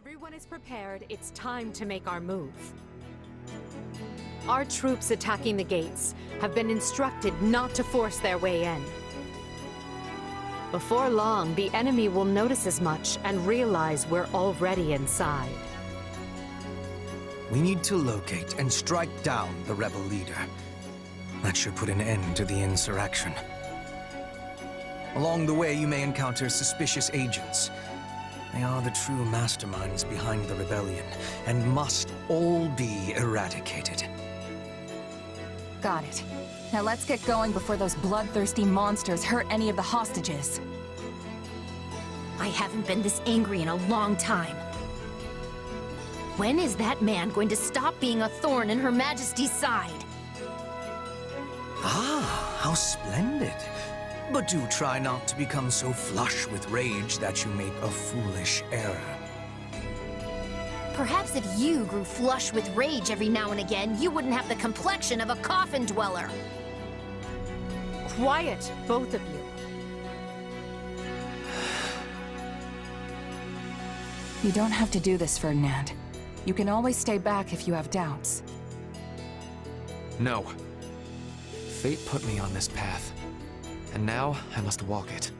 everyone is prepared, it's time to make our move. Our troops attacking the gates have been instructed not to force their way in. Before long, the enemy will notice as much and realize we're already inside. We need to locate and strike down the rebel leader. That should put an end to the insurrection. Along the way, you may encounter suspicious agents. They are the true masterminds behind the rebellion, and must all be eradicated. Got it. Now let's get going before those bloodthirsty monsters hurt any of the hostages. I haven't been this angry in a long time. When is that man going to stop being a thorn in Her Majesty's side? Ah, how splendid. But do try not to become so flush with rage that you make a foolish error. Perhaps if you grew flush with rage every now and again, you wouldn't have the complexion of a coffin dweller. Quiet, both of you. You don't have to do this, Ferdinand. You can always stay back if you have doubts. No. Fate put me on this path, and now I must walk it.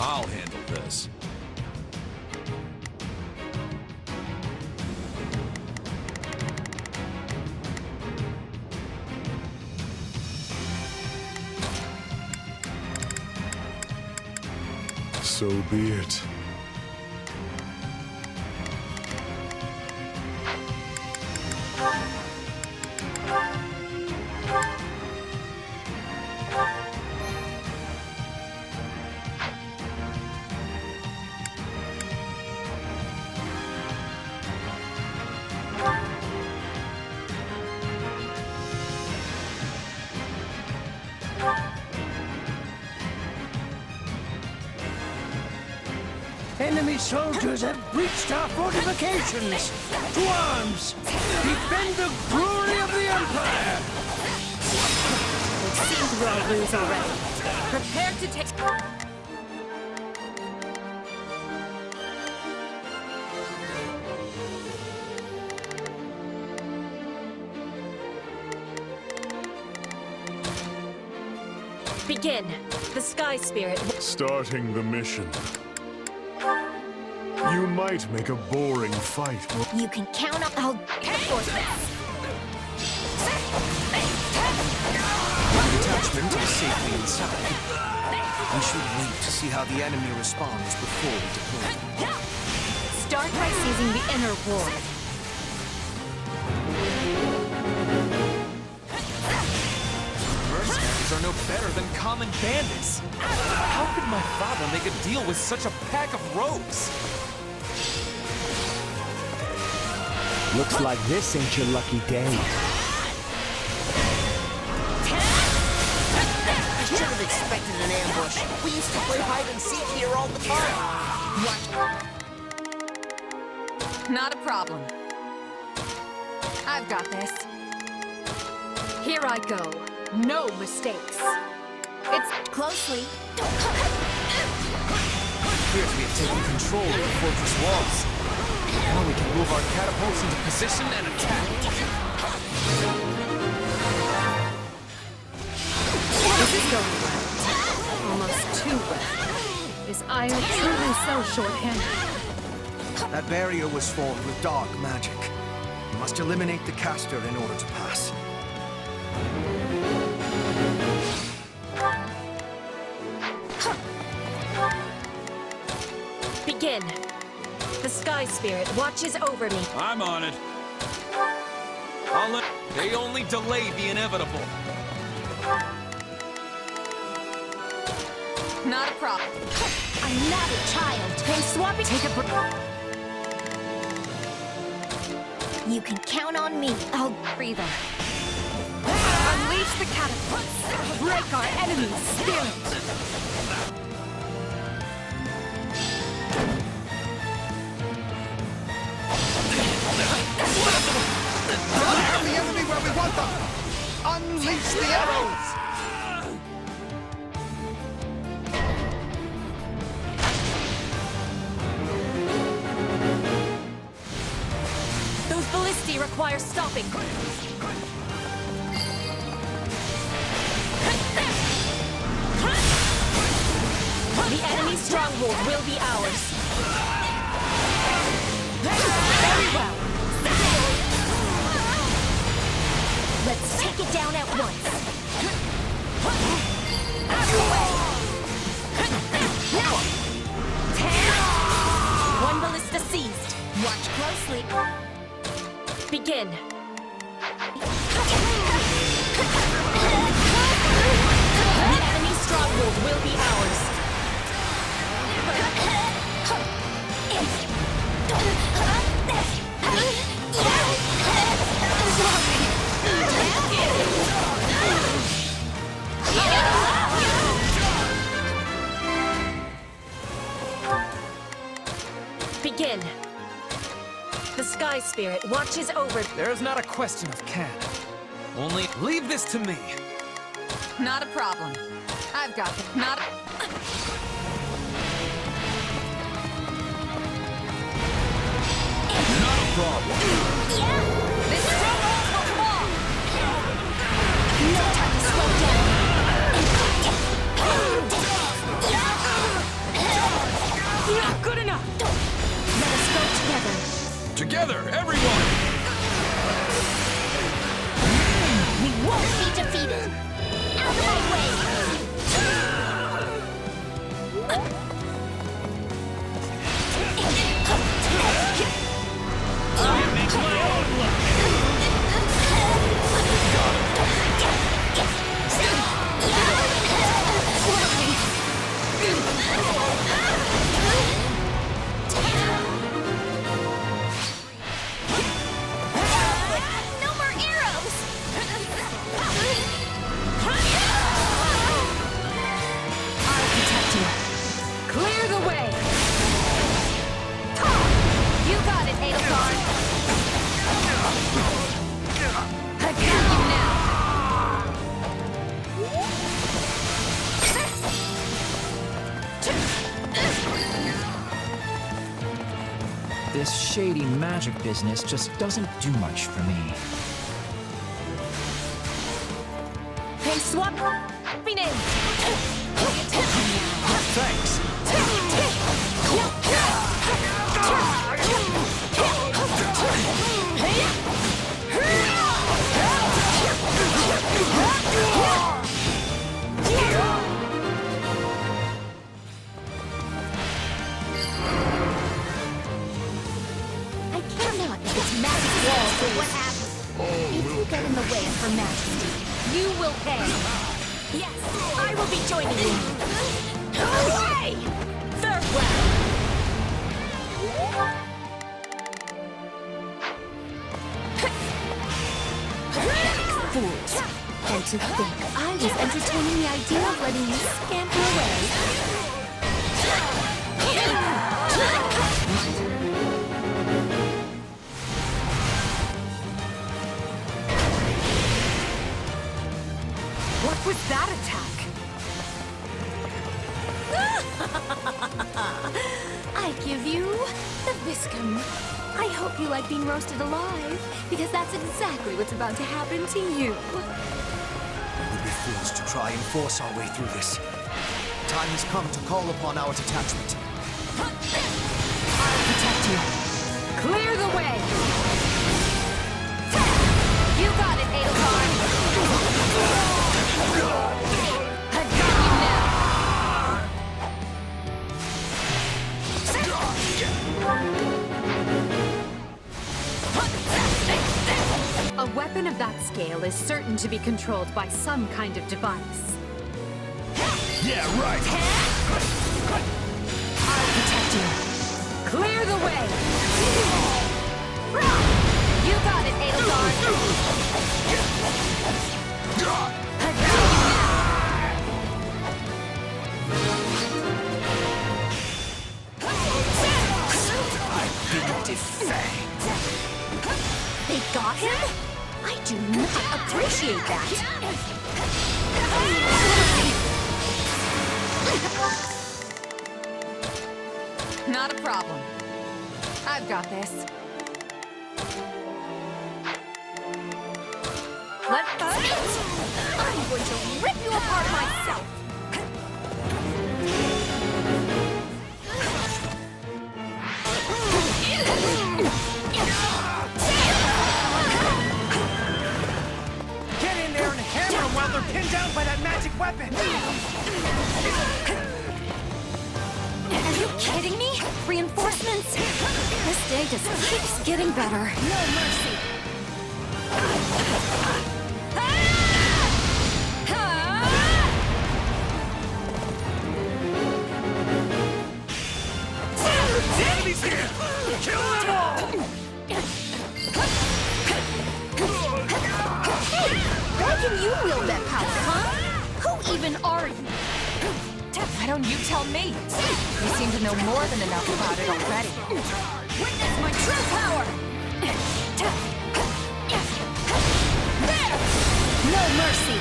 I'll handle this. So be it. Enemy soldiers have breached our fortifications! To arms! Defend the glory of the Empire! It seems we'll lose already. Prepare to take... Begin. The Sky Spirit... Starting the mission. You might make a boring fight. You can count on... I'll force this. Detachment is safely inside. We should wait to see how the enemy responds before we deploy. Start by seizing the inner ward. Mercenaries are no better than common bandits. How could my father make a deal with such a pack of rogues? Looks like this ain't your lucky day. I should have expected an ambush. We used to play hide and seek here all the time. What? Not a problem. I've got this. Here I go. No mistakes. It's closely. Appears we have taken control of the fortress walls. Now we can move our catapults into position and attack. This going well. Almost too well. Is Io truly so short-handed? That barrier was formed with dark magic. You must eliminate the caster in order to pass. Begin. The Sky Spirit watches over me. I'm on it. They only delay the inevitable. Not a problem. I'm not a child. Hey, swap it. Take a breath. You can count on me. I'll Breather. Unleash the catapults! Break our enemy's spirit! Have the enemy where we want them! Unleash the arrows! Those ballistae require stopping. The enemy's stronghold will be ours. Very well. Let's take it down at once. Out of the way. One ballista seized. Watch closely. Begin. The enemy's stronghold will be ours. Begin. The Sky Spirit watches over. There is not a question of can. Only leave this to me. Not a problem. I've got it. Not a... Not a problem. This stronghold will fall! No time to slow down. Not good enough! Let us go together. Together, everyone! We won't be defeated. Out of my way. No more arrows. I'll protect you. Clear the way! You got it, Edelgard. I got you now. This shady magic business just doesn't do much for me. Hey, swap. Be named. Thanks. I cannot if it's magic walls for what happens. If you get in the way of Her Majesty, you will pay. Yes, I will be joining you. Away! Farewell! Fools. And to think I was entertaining the idea of letting you scamper away. What was that attack? I give you the Viscum. I hope you like being roasted alive, because that's exactly what's about to happen to you. It would be fools to try and force our way through this. Time has come to call upon our detachment. I'll protect you. Clear the way! You got it, Edelgard! I've got you A weapon of that scale is certain to be controlled by some kind of device. Yeah, right. I'll protect you. Clear the way! You got it, Edelgard! I've got you They got him? I do not appreciate that. Not a problem. I've got this. Let's go! I'm going to rip you apart myself! Get in there and hammer them while they're pinned down by that magic weapon! Are you kidding me? Reinforcements? This day just keeps getting better. No mercy! Enemies here! Kill them all! Why can you wield that power, huh? Who even are you? Why don't you tell me? You seem to know more than enough about it already. Witness my true power! There! No mercy!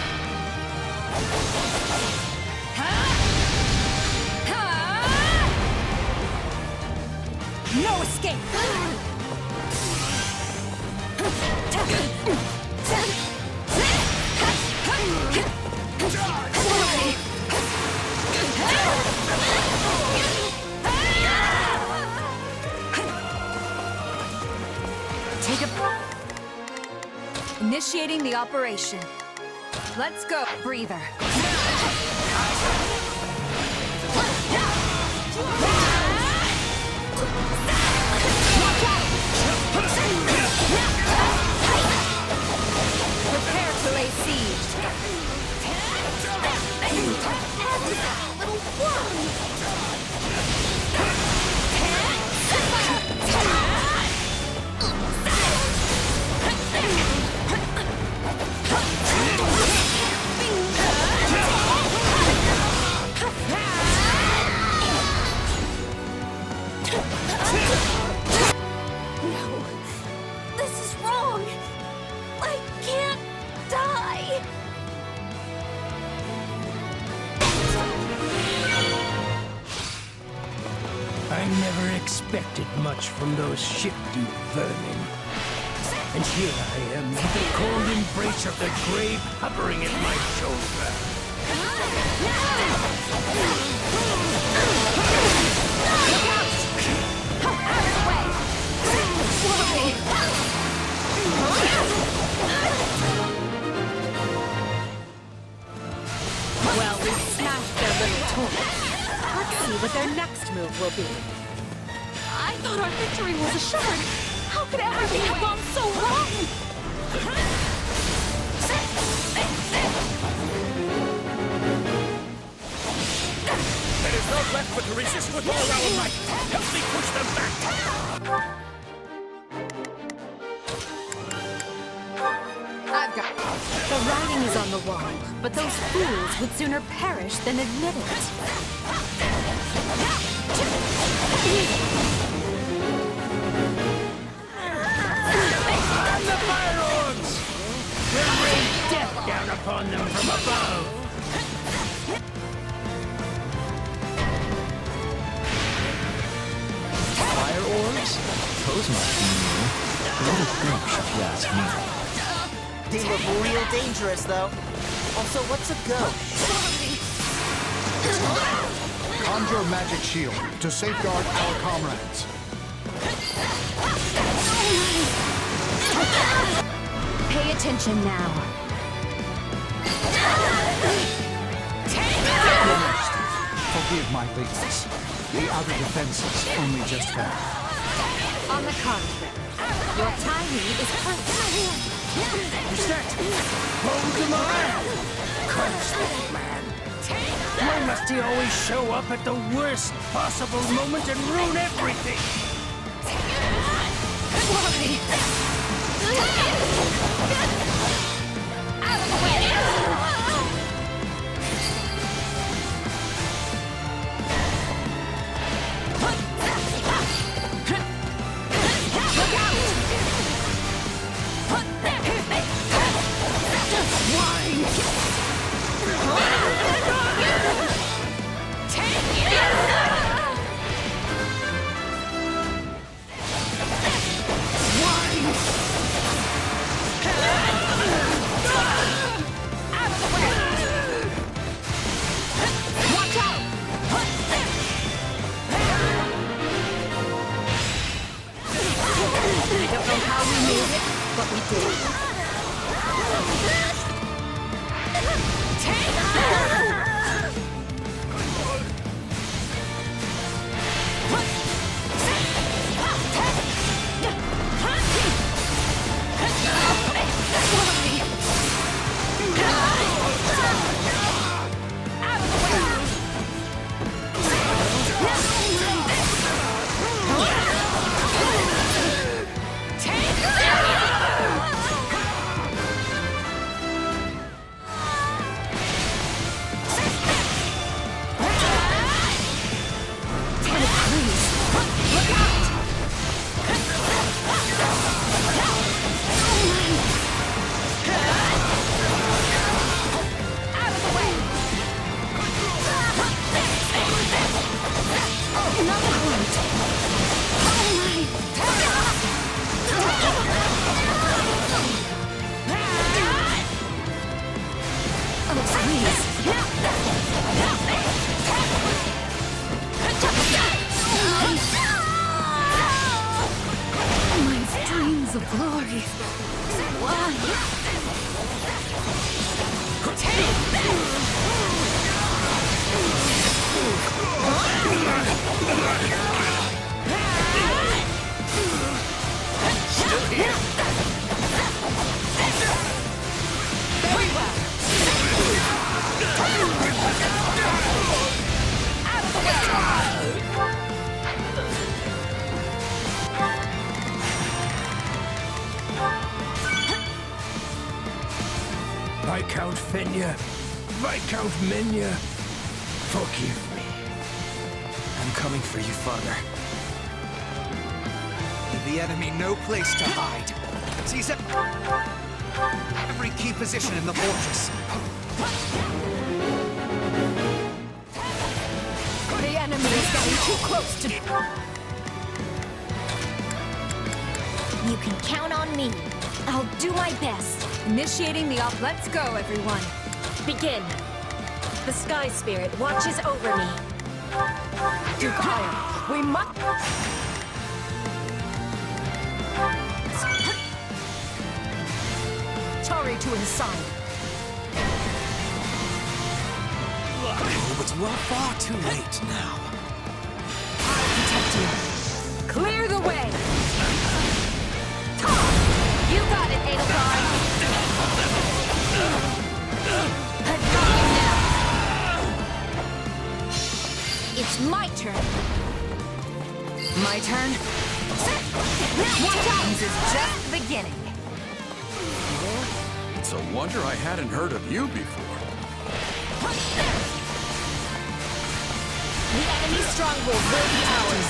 No escape! Take a... Initiating the operation. Let's go, breather. Prepare to lay siege. Little worm! No, this is wrong. I can't die. I never expected much from those shifty vermin. And here I am, the cold embrace of the grave hovering at my shoulder. Well, we've smashed their little toy. Let's see what their next move will be. I thought our victory was assured. How could everything have gone so wrong? There is no left but to resist with all our might. Help me push them back. I've got... The writing is on the wall, but those fools would sooner perish than admit it. And the fire orcs! We'll rain death down upon them from above! Fire orbs? Those must be new. Little group, if you ask me. They look real dangerous, though. Also, what's a ghost? Conjure magic shield to safeguard our comrades. Pay attention now. Forgive my lateness. The outer defenses only just fell. On the contrary, your timing is perfect. Who's that? Hold the man! Curse that man! Why must he always show up at the worst possible moment and ruin everything? Out of the way! Viscount Fenya, Viscount Menya, forgive me. I'm coming for you, Father. Give the enemy no place to hide. Seize every key position in the fortress. The enemy is getting too close to... You can count on me. I'll do my best. Initiating the op. Let's go, everyone. Begin. The Sky Spirit watches over me. Duke Iron, we must... Tari to his side. Oh, but you are far too late now. I'll protect you. Clear the way! You got it, Edelgard! I've got you now! It's my turn. My turn? Watch out! This is just the beginning. It's a wonder I hadn't heard of you before. The enemy stronghold will be ours.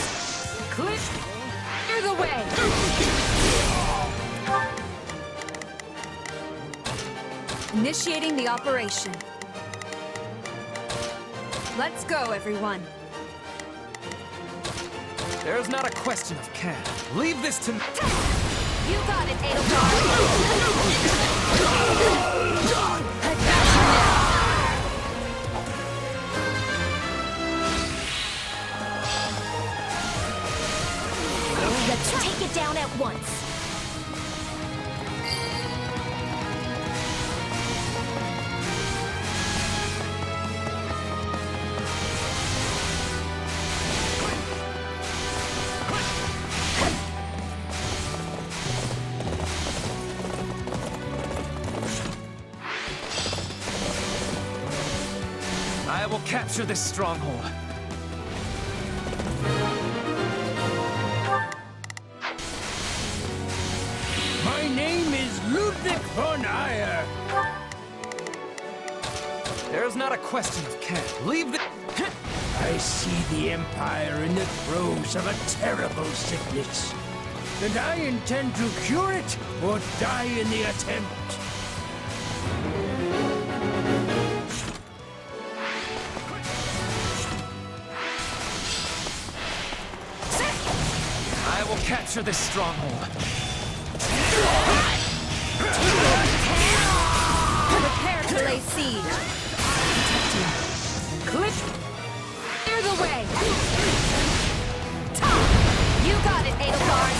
Clear the way! Initiating the operation. Let's go, everyone. There's not a question of can. Leave this to me. You got it, Edelgard! I will capture this stronghold. My name is Ludwig von Eyre. There is not a question of can. Leave the... I see the Empire in the throes of a terrible sickness. And I intend to cure it or die in the attempt. I will capture this stronghold. Prepare to lay siege. Clear the way. You got it, Edelgard.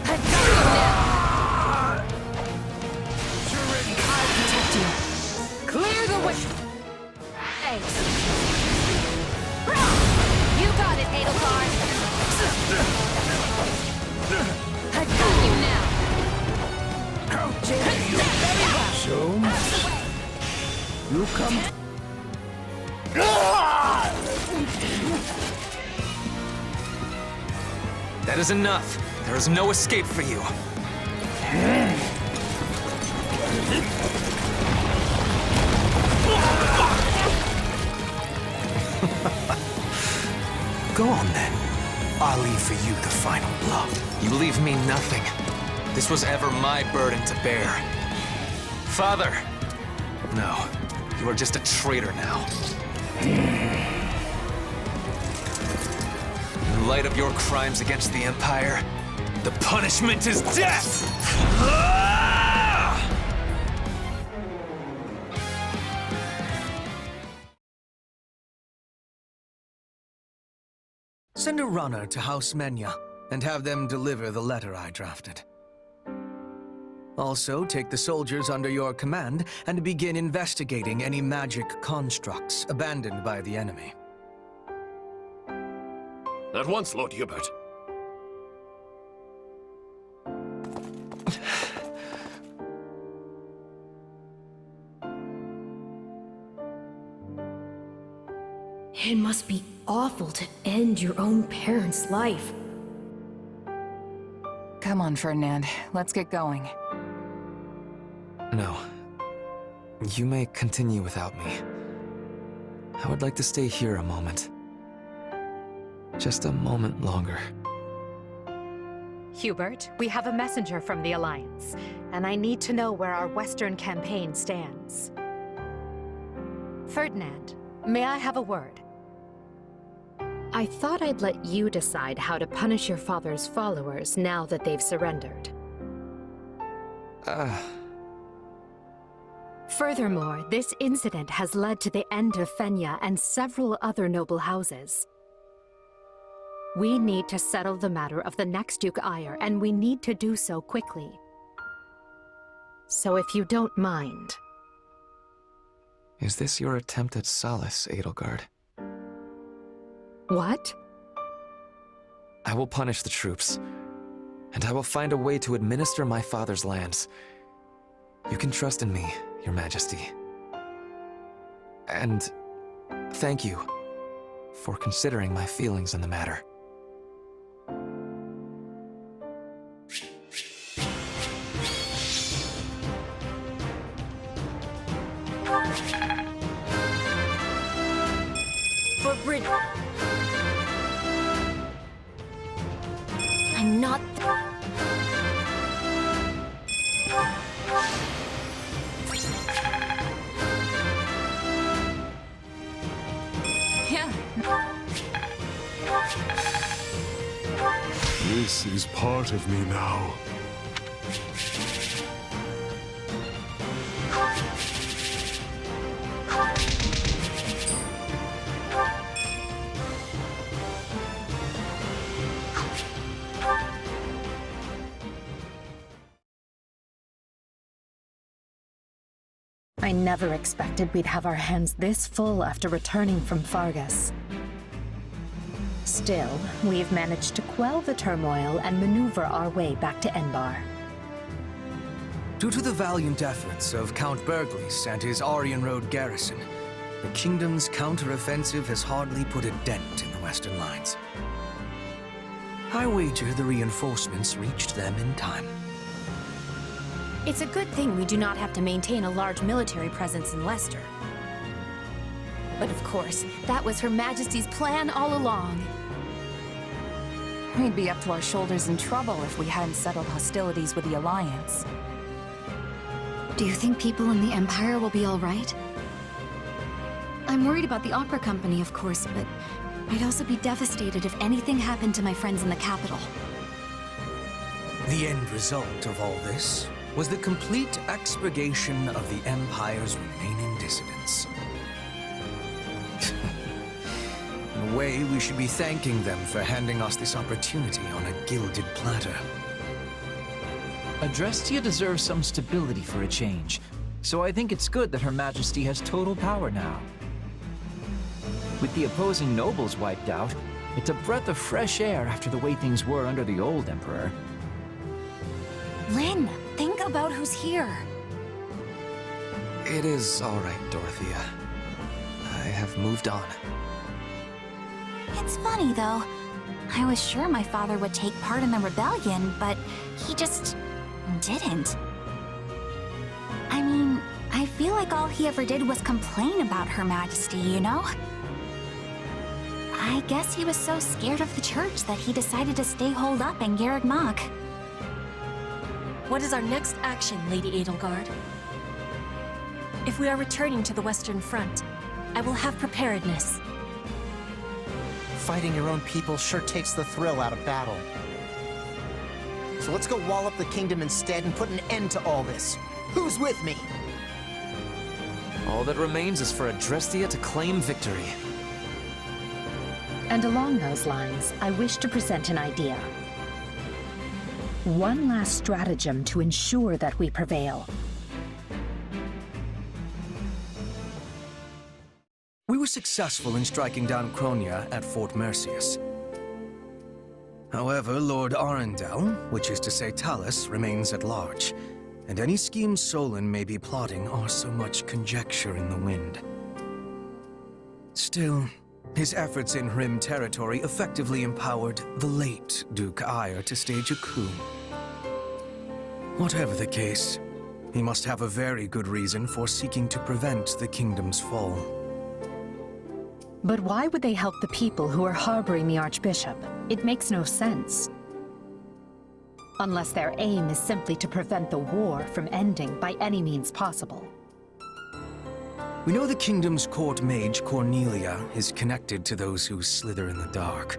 I got you now. I'll protect you. Clear the way. Thanks. You got it, Edelgard. I got you now. How dare you? Very well. So, you come... That is enough. There is no escape for you. Go on then. I'll leave for you the final blow. You leave me nothing. This was ever my burden to bear. Father! No, you are just a traitor now. In light of your crimes against the Empire, the punishment is death! Send a runner to House Menya and have them deliver the letter I drafted. Also, take the soldiers under your command and begin investigating any magic constructs abandoned by the enemy. At once, Lord Hubert. It must be awful to end your own parents' life. Come on, Ferdinand. Let's get going. No. You may continue without me. I would like to stay here a moment. Just a moment longer. Hubert, we have a messenger from the Alliance, and I need to know where our Western campaign stands. Ferdinand, may I have a word? I thought I'd let you decide how to punish your father's followers now that they've surrendered. Furthermore, this incident has led to the end of Fenya and several other noble houses. We need to settle the matter of the next Duke Eyre, and we need to do so quickly. So if you don't mind... Is this your attempt at solace, Edelgard? What? I will punish the troops, and I will find a way to administer my father's lands. You can trust in me, Your Majesty. And thank you for considering my feelings in the matter. For Brit... I'm not... Yeah. This is part of me now. I never expected we'd have our hands this full after returning from Fargus. Still, we've managed to quell the turmoil and maneuver our way back to Enbar. Due to the valiant efforts of Count Berglis and his Aryan Road garrison, the kingdom's counter-offensive has hardly put a dent in the western lines. I wager the reinforcements reached them in time. It's a good thing we do not have to maintain a large military presence in Leicester. But of course, that was Her Majesty's plan all along. We'd be up to our shoulders in trouble if we hadn't settled hostilities with the Alliance. Do you think people in the Empire will be all right? I'm worried about the opera company, of course, but I'd also be devastated if anything happened to my friends in the capital. The end result of all this was the complete expurgation of the Empire's remaining dissidents. In a way, we should be thanking them for handing us this opportunity on a gilded platter. Adrestia deserves some stability for a change, so I think it's good that Her Majesty has total power now. With the opposing nobles wiped out, it's a breath of fresh air after the way things were under the old Emperor. Lynn, think about who's here. It is all right, Dorothea. I have moved on. It's funny, though. I was sure my father would take part in the rebellion, but he just didn't. I mean, I feel like all he ever did was complain about Her Majesty, you know? I guess he was so scared of the church that he decided to stay holed up in Garreg Mach. What is our next action, Lady Edelgard? If we are returning to the Western Front, I will have preparedness. Fighting your own people sure takes the thrill out of battle. So let's go wall up the kingdom instead and put an end to all this. Who's with me? All that remains is for Adrestia to claim victory. And along those lines, I wish to present an idea. One last stratagem to ensure that we prevail. We were successful in striking down Cronia at Fort Mercius. However, Lord Arundel, which is to say Talus, remains at large, and any schemes Solon may be plotting are so much conjecture in the wind. Still, his efforts in Rim territory effectively empowered the late Duke Ire to stage a coup. Whatever the case, he must have a very good reason for seeking to prevent the kingdom's fall. But why would they help the people who are harboring the Archbishop? It makes no sense. Unless their aim is simply to prevent the war from ending by any means possible. We know the kingdom's court mage, Cornelia, is connected to those who slither in the dark.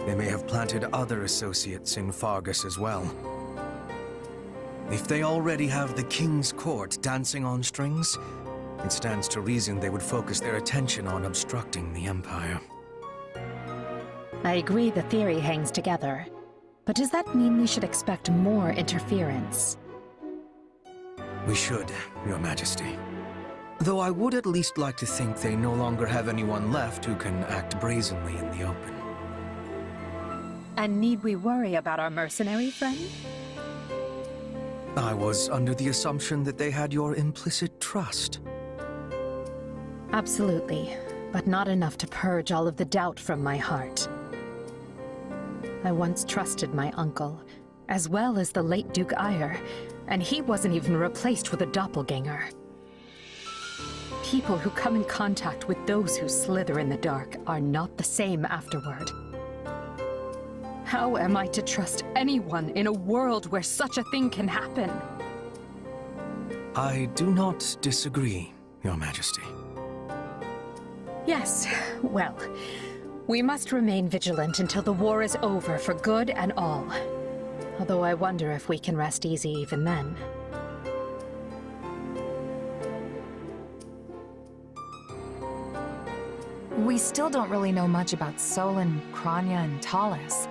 They may have planted other associates in Fargus as well. If they already have the king's court dancing on strings, it stands to reason they would focus their attention on obstructing the Empire. I agree the theory hangs together, but does that mean we should expect more interference? We should, Your Majesty. Though I would at least like to think they no longer have anyone left who can act brazenly in the open. And need we worry about our mercenary friend? I was under the assumption that they had your implicit trust. Absolutely, but not enough to purge all of the doubt from my heart. I once trusted my uncle, as well as the late Duke Ire, and he wasn't even replaced with a doppelganger. People who come in contact with those who slither in the dark are not the same afterward. How am I to trust anyone in a world where such a thing can happen? I do not disagree, Your Majesty. Yes, well, we must remain vigilant until the war is over for good and all. Although I wonder if we can rest easy even then. We still don't really know much about Solon, Cronia, and Talus.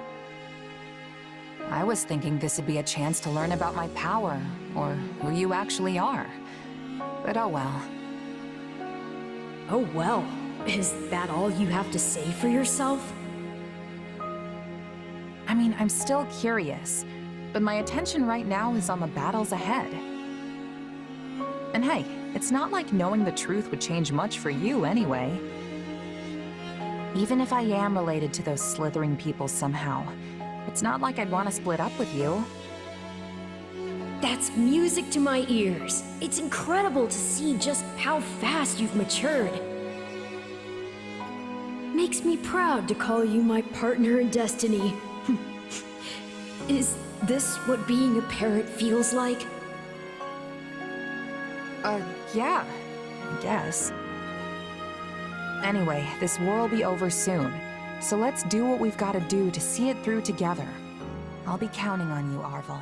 I was thinking this would be a chance to learn about my power, or who you actually are. But oh well. Oh well. Is that all you have to say for yourself? I mean, I'm still curious. but my attention right now is on the battles ahead. And hey, it's not like knowing the truth would change much for you anyway. Even if I am related to those slithering people somehow, it's not like I'd want to split up with you. That's music to my ears. It's incredible to see just how fast you've matured. Makes me proud to call you my partner in destiny. Is this what being a parrot feels like? Yeah, I guess. Anyway, this war will be over soon, so let's do what we've got to do to see it through together. I'll be counting on you, Arvel.